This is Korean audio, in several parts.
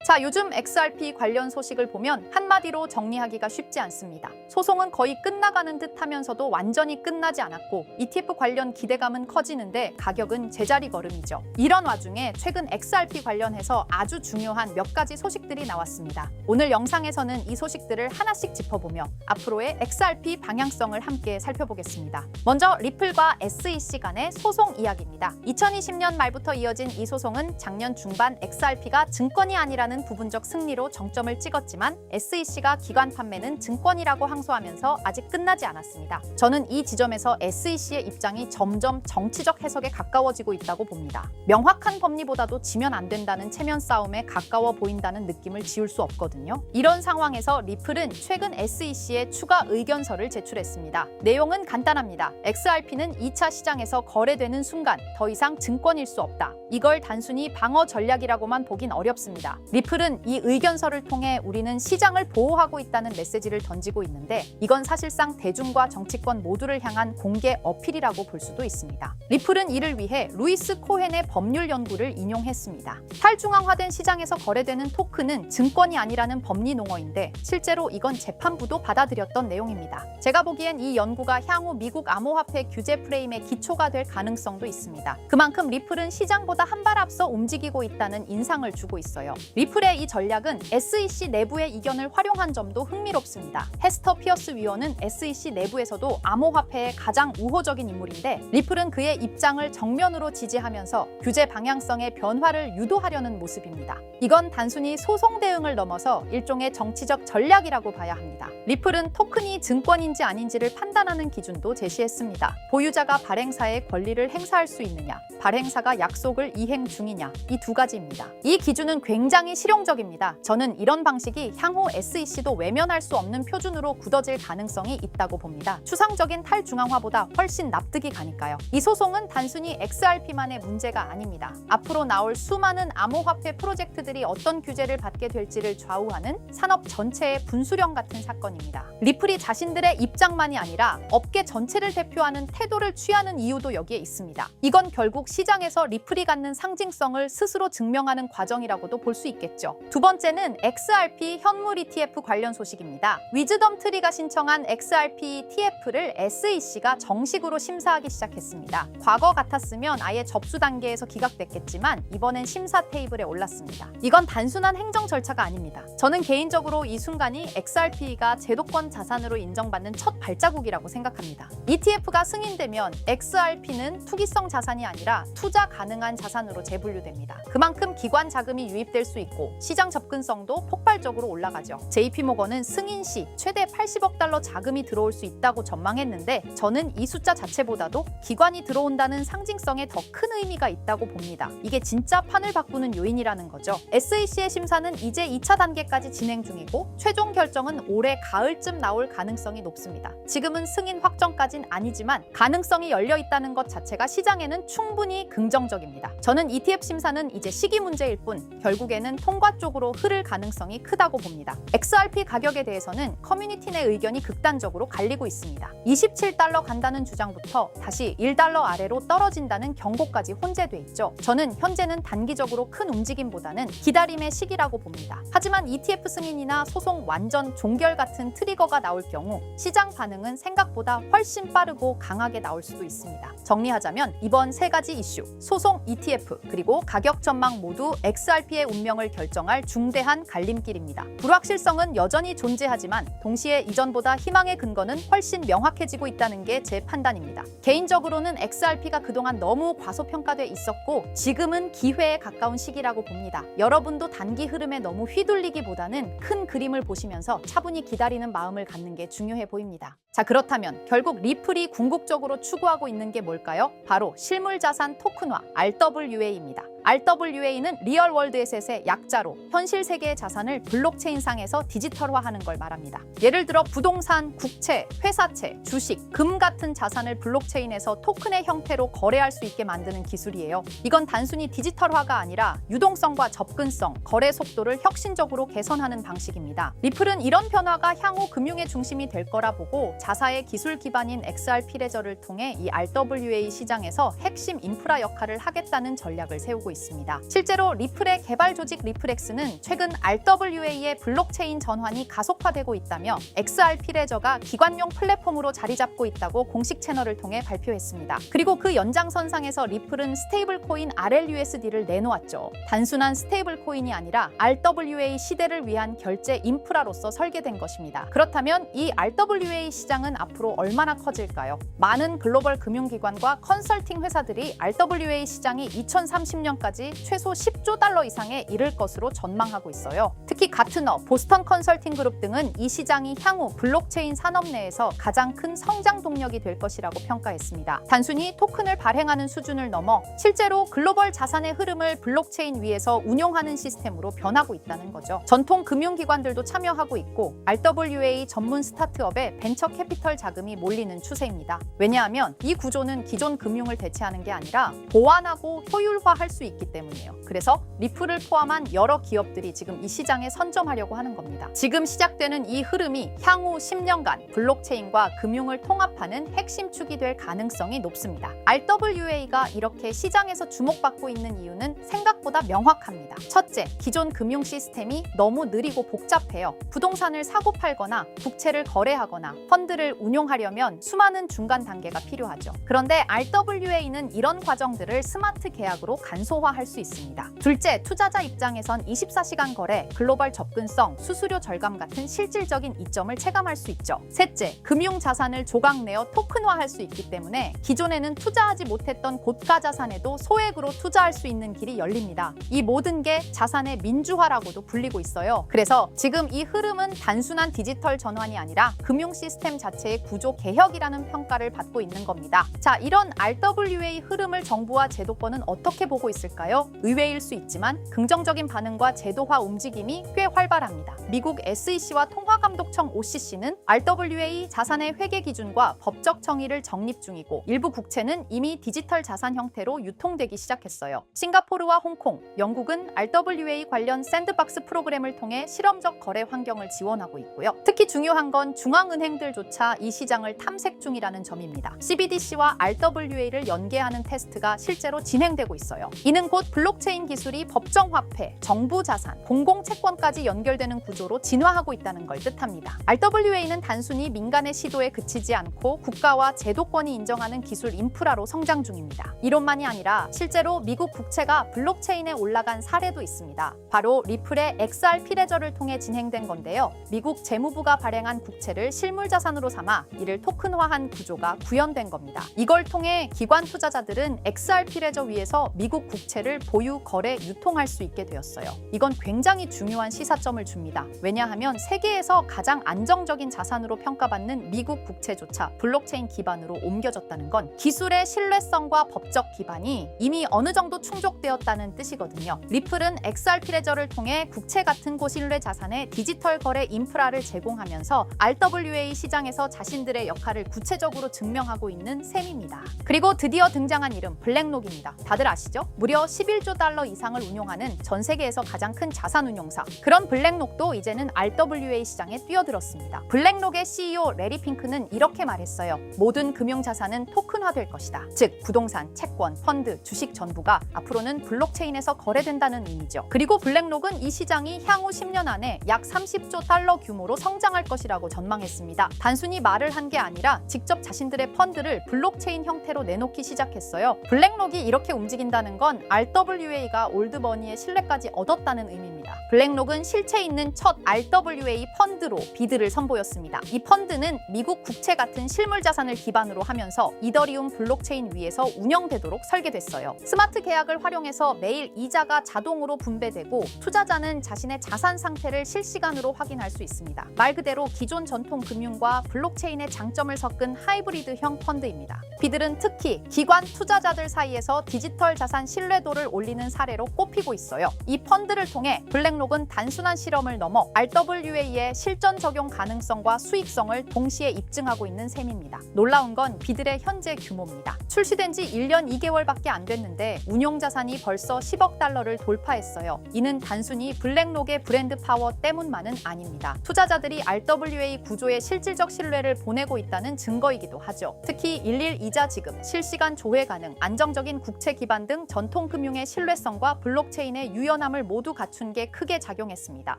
자, 요즘 XRP 관련 소식을 보면 한마디로 정리하기가 쉽지 않습니다. 소송은 거의 끝나가는 듯 하면서도 완전히 끝나지 않았고 ETF 관련 기대감은 커지는데 가격은 제자리 걸음이죠. 이런 와중에 최근 XRP 관련해서 아주 중요한 몇 가지 소식들이 나왔습니다. 오늘 영상에서는 이 소식들을 하나씩 짚어보며 앞으로의 XRP 방향성을 함께 살펴보겠습니다. 먼저 리플과 SEC 간의 소송 이야기입니다. 2020년 말부터 이어진 이 소송은 작년 중반 XRP가 증권이 아니라는 부분적 승리로 정점을 찍었지만 SEC가 기관 판매는 증권이라고 항소하면서 아직 끝나지 않았습니다. 저는 이 지점에서 SEC의 입장이 점점 정치적 해석에 가까워지고 있다고 봅니다. 명확한 법리보다도 지면 안 된다는 체면 싸움에 가까워 보인다는 느낌을 지울 수 없거든요. 이런 상황에서 리플은 최근 SEC에 추가 의견서를 제출했습니다. 내용은 간단합니다. XRP는 2차 시장에서 거래되는 순간 더 이상 증권일 수 없다. 이걸 단순히 방어 전략이라고만 보긴 어렵습니다. 리플은 이 의견서를 통해 우리는 시장을 보호하고 있다는 메시지를 던지고 있는데 이건 사실상 대중과 정치권 모두를 향한 공개 어필이라고 볼 수도 있습니다. 리플은 이를 위해 루이스 코헨의 법률 연구를 인용했습니다. 탈중앙화된 시장에서 거래되는 토큰은 증권이 아니라는 법리 농어인데 실제로 이건 재판부도 받아들였던 내용입니다. 제가 보기엔 이 연구가 향후 미국 암호화폐 규제 프레임의 기초가 될 가능성도 있습니다. 그만큼 리플은 시장보다 한 발 앞서 움직이고 있다는 인상을 주고 있어요. 리플의 이 전략은 SEC 내부의 이견을 활용한 점도 흥미롭습니다. 헤스터 피어스 위원은 SEC 내부에서도 암호화폐의 가장 우호적인 인물인데 리플은 그의 입장을 정면으로 지지하면서 규제 방향성의 변화를 유도하려는 모습입니다. 이건 단순히 소송 대응을 넘어서 일종의 정치적 전략이라고 봐야 합니다. 리플은 토큰이 증권인지 아닌지를 판단하는 기준도 제시했습니다. 보유자가 발행사의 권리를 행사할 수 있느냐, 발행사가 약속을 이행 중이냐, 이 두 가지입니다. 이 기준은 굉장히 실용적입니다. 저는 이런 방식이 향후 SEC도 외면할 수 없는 표준으로 굳어질 가능성이 있다고 봅니다. 추상적인 탈중앙화보다 훨씬 납득이 가니까요. 이 소송은 단순히 XRP만의 문제가 아닙니다. 앞으로 나올 수많은 암호화폐 프로젝트들이 어떤 규제를 받게 될지를 좌우하는 산업 전체의 분수령 같은 사건입니다. 리플이 자신들의 입장만이 아니라 업계 전체를 대표하는 태도를 취하는 이유도 여기에 있습니다. 이건 결국 시장에서 리플이 갖는 상징성을 스스로 증명하는 과정이라고도 볼 수 있겠죠. 두 번째는 XRP 현물 ETF 관련 소식입니다. 위즈덤 트리가 신청한 XRP ETF를 SEC가 정식으로 심사하기 시작했습니다. 과거 같았으면 아예 접수 단계에서 기각됐겠지만 이번엔 심사 테이블에 올랐습니다. 이건 단순한 행정 절차가 아닙니다. 저는 개인적으로 이 순간이 XRP가 제도권 자산으로 인정받는 첫 발자국이라고 생각합니다. ETF가 승인되면 XRP는 투기성 자산이 아니라 투자 가능한 자산으로 재분류됩니다. 그만큼 기관 자금이 유입될 수 있고 시장 접근성도 폭발적으로 올라가죠. JP모건은 승인 시 최대 80억 달러 자금이 들어올 수 있다고 전망했는데 저는 이 숫자 자체보다도 기관이 들어온다는 상징성에 더 큰 의미가 있다고 봅니다. 이게 진짜 판을 바꾸는 요인이라는 거죠. SEC의 심사는 이제 2차 단계까지 진행 중이고 최종 결정은 올해 가을쯤 나올 가능성이 높습니다. 지금은 승인 확정까진 아니지만 가능성이 열려 있다는 것 자체가 시장에는 충분히 긍정적입니다. 저는 ETF 심사는 이제 시기 문제일 뿐 결국에는 통과 쪽으로 흐를 가능성이 크다고 봅니다. XRP 가격에 대해서는 커뮤니티 내 의견이 극단적으로 갈리고 있습니다. 27달러 간다는 주장부터 다시 1달러 아래로 떨어진다는 경고까지 혼재돼 있죠. 저는 현재는 단기적으로 큰 움직임보다는 기다림의 시기라고 봅니다. 하지만 ETF 승인이나 소송 완전 종결 같은 트리거가 나올 경우 시장 반응은 생각보다 훨씬 빠르고 강하게 나올 수도 있습니다. 정리하자면 이번 세 가지 이슈, 소송, ETF, 그리고 가격 전망 모두 XRP의 운명을 결정할 중대한 갈림길입니다. 불확실성은 여전히 존재하지만 동시에 이전보다 희망의 근거는 훨씬 명확해지고 있다는 게 제 판단입니다. 개인적으로는 XRP가 그동안 너무 과소평가돼 있었고 지금은 기회에 가까운 시기라고 봅니다. 여러분도 단기 흐름에 너무 휘둘리기보다는 큰 그림을 보시면서 차분히 기다리는 마음을 갖는 게 중요해 보입니다. 자, 그렇다면 결국 리플이 궁극적으로 추구하고 있는 게 뭘까요? 바로 실물자산 토큰화, RWA입니다. RWA는 리얼월드 에셋의 약자로 현실 세계의 자산을 블록체인상에서 디지털화하는 걸 말합니다. 예를 들어 부동산, 국채, 회사채, 주식, 금 같은 자산을 블록체인에서 토큰의 형태로 거래할 수 있게 만드는 기술이에요. 이건 단순히 디지털화가 아니라 유동성과 접근성, 거래 속도를 혁신적으로 개선하는 방식입니다. 리플은 이런 변화가 향후 금융의 중심이 될 거라 보고 자사의 기술 기반인 XRP 레저를 통해 이 RWA 시장에서 핵심 인프라 역할을 하겠다는 전략을 세우고 있습니다. 있습니다. 실제로 리플의 개발 조직 리플엑스는 최근 RWA의 블록체인 전환이 가속화되고 있다며 XRP 레저가 기관용 플랫폼으로 자리 잡고 있다고 공식 채널을 통해 발표했습니다. 그리고 그 연장선상에서 리플은 스테이블 코인 RLUSD를 내놓았죠. 단순한 스테이블 코인이 아니라 RWA 시대를 위한 결제 인프라로서 설계된 것입니다. 그렇다면 이 RWA 시장은 앞으로 얼마나 커질까요? 많은 글로벌 금융기관과 컨설팅 회사들이 RWA 시장이 2030년까지 최소 10조 달러 이상에 이를 것으로 전망하고 있어요. 특히 가트너, 보스턴 컨설팅 그룹 등은 이 시장이 향후 블록체인 산업 내에서 가장 큰 성장 동력이 될 것이라고 평가했습니다. 단순히 토큰을 발행하는 수준을 넘어 실제로 글로벌 자산의 흐름을 블록체인 위에서 운용하는 시스템으로 변하고 있다는 거죠. 전통 금융기관들도 참여하고 있고 RWA 전문 스타트업에 벤처 캐피털 자금이 몰리는 추세입니다. 왜냐하면 이 구조는 기존 금융을 대체하는 게 아니라 보완하고 효율화할 수 있기 때문이에요. 그래서 리플을 포함한 여러 기업들이 지금 이 시장에 선점하려고 하는 겁니다. 지금 시작되는 이 흐름이 향후 10년간 블록체인과 금융을 통합하는 핵심 축이 될 가능성이 높습니다. RWA가 이렇게 시장에서 주목받고 있는 이유는 생각보다 명확합니다. 첫째, 기존 금융 시스템이 너무 느리고 복잡해요. 부동산을 사고 팔거나 국채를 거래하거나 펀드를 운용하려면 수많은 중간 단계가 필요하죠. 그런데 RWA는 이런 과정들을 스마트 계약으로 간소화할 수 있습니다. 둘째, 투자자 입장에선 24시간 거래, 글로벌 접근성, 수수료 절감 같은 실질적인 이점을 체감할 수 있죠. 셋째, 금융 자산을 조각내어 토큰화할 수 있기 때문에 기존에는 투자하지 못했던 고가 자산에도 소액으로 투자할 수 있는 길이 열립니다. 이 모든 게 자산의 민주화라고도 불리고 있어요. 그래서 지금 이 흐름은 단순한 디지털 전환이 아니라 금융 시스템 자체의 구조 개혁이라는 평가를 받고 있는 겁니다. 자, 이런 RWA 흐름을 정부와 제도권은 어떻게 보고 있을까요? 의외일 수 있지만 긍정적인 반응과 제도화 움직임이 꽤 활발합니다. 미국 SEC와 통화감독청 OCC는 RWA 자산의 회계 기준과 법적 정의를 정립 중이고 일부 국채는 이미 디지털 자산 형태로 유통되기 시작했어요. 싱가포르와 홍콩, 영국은 RWA 관련 샌드박스 프로그램을 통해 실험적 거래 환경을 지원하고 있고요. 특히 중요한 건 중앙은행들조차 이 시장을 탐색 중이라는 점입니다. CBDC와 RWA를 연계하는 테스트가 실제로 진행되고 있어요. 이는 곧 블록체인 기술이 법정화폐, 정부 자산, 공공채권까지 연결되는 구조로 진화하고 있다는 걸 뜻합니다. RWA는 단순히 민간의 시도에 그치지 않고 국가와 제도권이 인정하는 기술 인프라로 성장 중입니다. 이론만이 아니라 실제로 미국 국채가 블록체인에 올라간 사례도 있습니다. 바로 리플의 XRP 레저를 통해 진행된 건데요. 미국 재무부가 발행한 국채를 실물 자산으로 삼아 이를 토큰화한 구조가 구현된 겁니다. 이걸 통해 기관 투자자들은 XRP 레저 위에서 미국 국채를 보유, 거래, 유통할 수 있게 되었어요. 이건 굉장히 중요한 시사점을 줍니다. 왜냐하면 세계에서 가장 안정적인 자산으로 평가받는 미국 국채조차 블록체인 기반으로 옮겨졌다는 건 기술의 신뢰성과 법적 기반이 이미 어느 정도 충족되었다는 뜻이거든요. 리플은 XRP 레저를 통해 국채 같은 고신뢰 자산의 디지털 거래 인프라를 제공하면서 RWA 시장에서 자신들의 역할을 구체적으로 증명하고 있는 셈입니다. 그리고 드디어 등장한 이름 블랙록입니다. 다들 아시죠? 무려 11조 달러 이상을 운용하는 전 세계에서 가장 큰 자산 운용사. 그런 블랙록도 이제는 RWA 시장에 뛰어들었습니다. 블랙록의 CEO 레리 핑크는 이렇게 말했어요. 모든 금융 자산은 토큰화될 것이다. 즉 부동산, 채권, 펀드, 주식 전부가 앞으로는 블록체인에서 거래된다는 의미죠. 그리고 블랙록은 이 시장이 향후 10년 안에 약 30조 달러 규모로 성장할 것이라고 전망했습니다. 단순히 말을 한 게 아니라 직접 자신들의 펀드를 블록체인 형태로 내놓기 시작했어요. 블랙록이 이렇게 움직인다는 건 RWA가 올드머니의 신뢰까지 얻었다는 의미입니다. 블랙록은 실체 있는 첫 RWA 펀드로 비드를 선보였습니다. 이 펀드는 미국 국채 같은 실물 자산을 기반으로 하면서 이더리움 블록체인 위에서 운영되도록 설계됐어요. 스마트 계약을 활용해서 매일 이자가 자동으로 분배되고 투자자는 자신의 자산 상태를 실시간으로 확인할 수 있습니다. 말 그대로 기존 전통 금융과 블록체인의 장점을 섞은 하이브리드형 펀드입니다. 비들은 특히 기관 투자자들 사이에서 디지털 자산 신뢰도를 올리는 사례로 꼽히고 있어요. 이 펀드를 통해 블랙록은 단순한 실험을 넘어 RWA의 실전 적용 가능성과 수익성을 동시에 입증하고 있는 셈입니다. 놀라운 건 비들의 현재 규모입니다. 출시된 지 1년 2개월밖에 안 됐는데 운용 자산이 벌써 10억 달러를 돌파했어요. 이는 단순히 블랙록의 브랜드 파워 때문만은 아닙니다. 투자자들이 RWA 구조에 실질적 신뢰를 보내고 있다는 증거이기도 하죠. 특히 일일 이자 지급, 실시간 조회 가능, 안정적인 국채 기반 등 전통 금융의 신뢰성과 블록체인의 유연함을 모두 갖춘 게 크게 작용했습니다.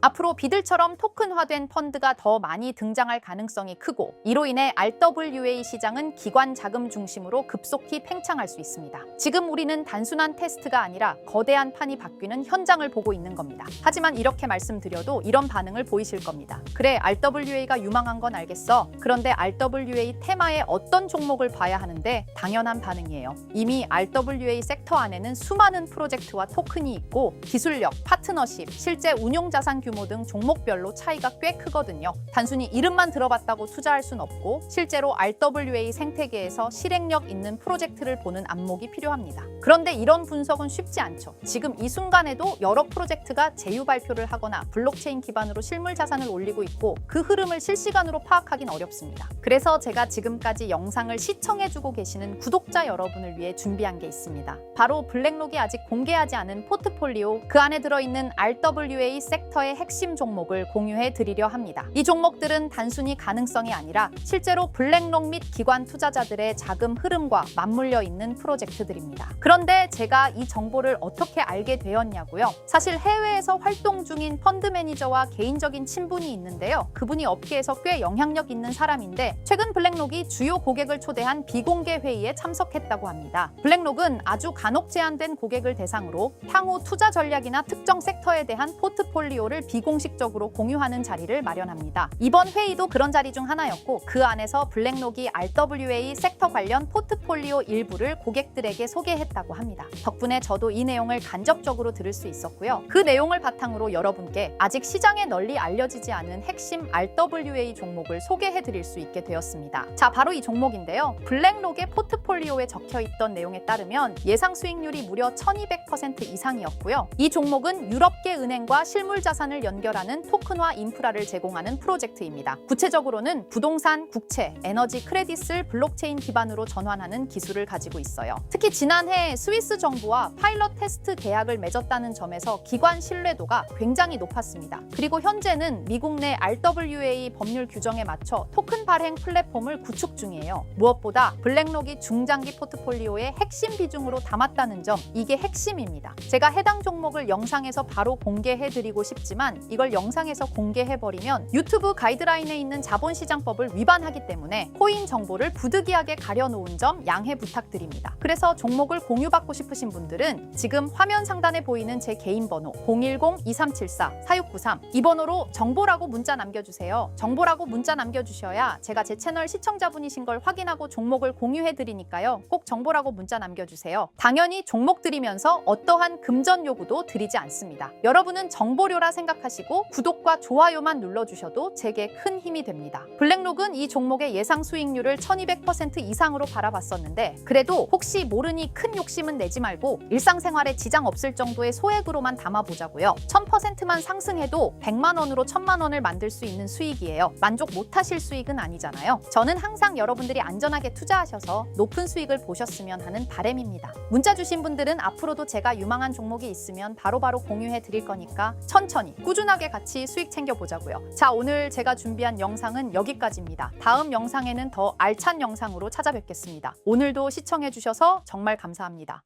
앞으로 비들처럼 토큰화된 펀드가 더 많이 등장할 가능성이 크고, 이로 인해 RWA 시장은 기관 자금 중심으로 급속히 팽창할 수 있습니다. 지금 우리는 단순한 테스트가 아니라 거대한 판이 바뀌는 현장을 보고 있는 겁니다. 하지만 이렇게 말씀드려도 이런 반응을 보이실 겁니다. 그래, RWA가 유망한 건 알겠어. 그런데 RWA 테마에 어떤 종목을 봐야 하는데? 당연한 반응이에요. 이미 RWA 섹터 안에는 수많은 프로젝트와 토큰이 있고, 기술력, 파트너십, 실제 운용 자산 규모 등 종목별로 차이가 꽤 크거든요. 단순히 이름만 들어봤다고 투자할 순 없고, 실제로 RWA 생태계에서 실행력 있는 프로젝트를 보는 안목이 필요합니다. 그런데 이런 분석은 쉽지 않죠. 지금 이 순간에도 여러 프로젝트가 제휴 발표를 하거나 블록체인 기반으로 실물 자산을 올리고 있고, 그 흐름을 실시간으로 파악하긴 어렵습니다. 그래서 제가 지금까지 영상을 시청해주고 계시는 구독자 여러분을 위해 준비한 게 있습니다. 바로 블랙록이 아직 공개하지 않은 포트폴리오, 그 안에 들어있는 RWA 섹터의 핵심 종목을 공유해 드리려 합니다. 이 종목들은 단순히 가능성이 아니라 실제로 블랙록 및 기관 투자자들의 자금 흐름과 맞물려 있는 프로젝트들입니다. 그런데 제가 이 정보를 어떻게 알게 되었냐고요? 사실 해외에서 활동 중인 펀드 매니저와 개인적인 친분이 있는데요. 그분이 업계에서 꽤 영향력 있는 사람인데, 최근 블랙록이 주요 고객을 초대한 비공개 회의에 참석했다고 합니다. 블랙록은 아주 간혹 제한된 고객을 대상으로 향후 투자 전략이나 특정 섹터에 대한 포트폴리오를 비공식적으로 공유하는 자리를 마련합니다. 이번 회의도 그런 자리 중 하나였고, 그 안에서 블랙록이 RWA 섹터 관련 포트폴리오 일부를 고객들에게 소개했다고 합니다. 덕분에 저도 이 내용을 간접적으로 들을 수 있었고요. 그 내용을 바탕으로 여러분께 아직 시장에 널리 알려지지 않은 핵심 RWA 종목을 소개해 드릴 수 있게 되었습니다. 자, 바로 이 종목인데요. 블랙록의 포트폴리오에 적혀있던 내용에 따르면 예상 수익률이 무려 1200% 이상이었고요. 이 종목은 유럽계 은행과 실물 자산을 연결하는 토큰화 인프라를 제공하는 프로젝트입니다. 구체적으로는 부동산, 국채, 에너지 크레딧을 블록체인 기반으로 전환하는 기술을 가지고 있어요. 특히 지난해 스위스 정부와 파일럿 테스트 계약을 맺었다는 점에서 기관 신뢰도가 굉장히 높았습니다. 그리고 현재는 미국 내 RWA 법률 규정에 맞춰 토큰 발행 플랫폼을 구축 중이에요. 무엇보다 블랙록이 중장기 포트폴리오의 핵심 비중으로 담았다는 점, 이게 핵심입니다. 제가 해당 종목을 영상에서 바로 공개해드리고 싶지만 이걸 영상에서 공개해버리면 유튜브 가이드라인에 있는 자본시장법을 위반하기 때문에 코인 정보를 부득이하게 가려놓은 점 양해 부탁드립니다. 그래서 종목을 공유받고 싶으신 분들은 지금 화면 상단에 보이는 제 개인 번호 010-2374-4693 이 번호로 정보라고 문자 남겨주세요. 정보라고 문자 남겨주셔야 제가 제 채널 시청자분이신 걸 확인하고 종목을 공유해드리니까요. 꼭 정보라고 문자 남겨주세요. 당연히 종목 드리면서 어떠한 금전 요구도 드리지 않습니다. 여러분은 정보료라 생각하시고 구독과 좋아요만 눌러주셔도 제게 큰 힘이 됩니다. 블랙록은 이 종목의 예상 수익률을 1200% 이상으로 바라봤었는데, 그래도 혹시 모르니 큰 욕심은 내지 말고 일상생활에 지장 없을 정도의 소액으로만 담아보자고요. 1000%만 상승해도 100만 원으로 1000만 원을 만들 수 있는 수익이에요. 만족 못하실 수익은 아니잖아요. 저는 항상 여러분들이 안전하게 투자하셔서 높은 수익을 보셨으면 하는 바람입니다. 문자 주신 분들은 앞으로도 제가 유망한 종목이 있으면 바로바로 공유해 드릴 거니까 천천히 꾸준하게 같이 수익 챙겨보자고요. 자, 오늘 제가 준비한 영상은 여기까지입니다. 다음 영상에는 더 알찬 영상으로 찾아뵙겠습니다. 오늘도 시청해 주셔서 정말 감사합니다.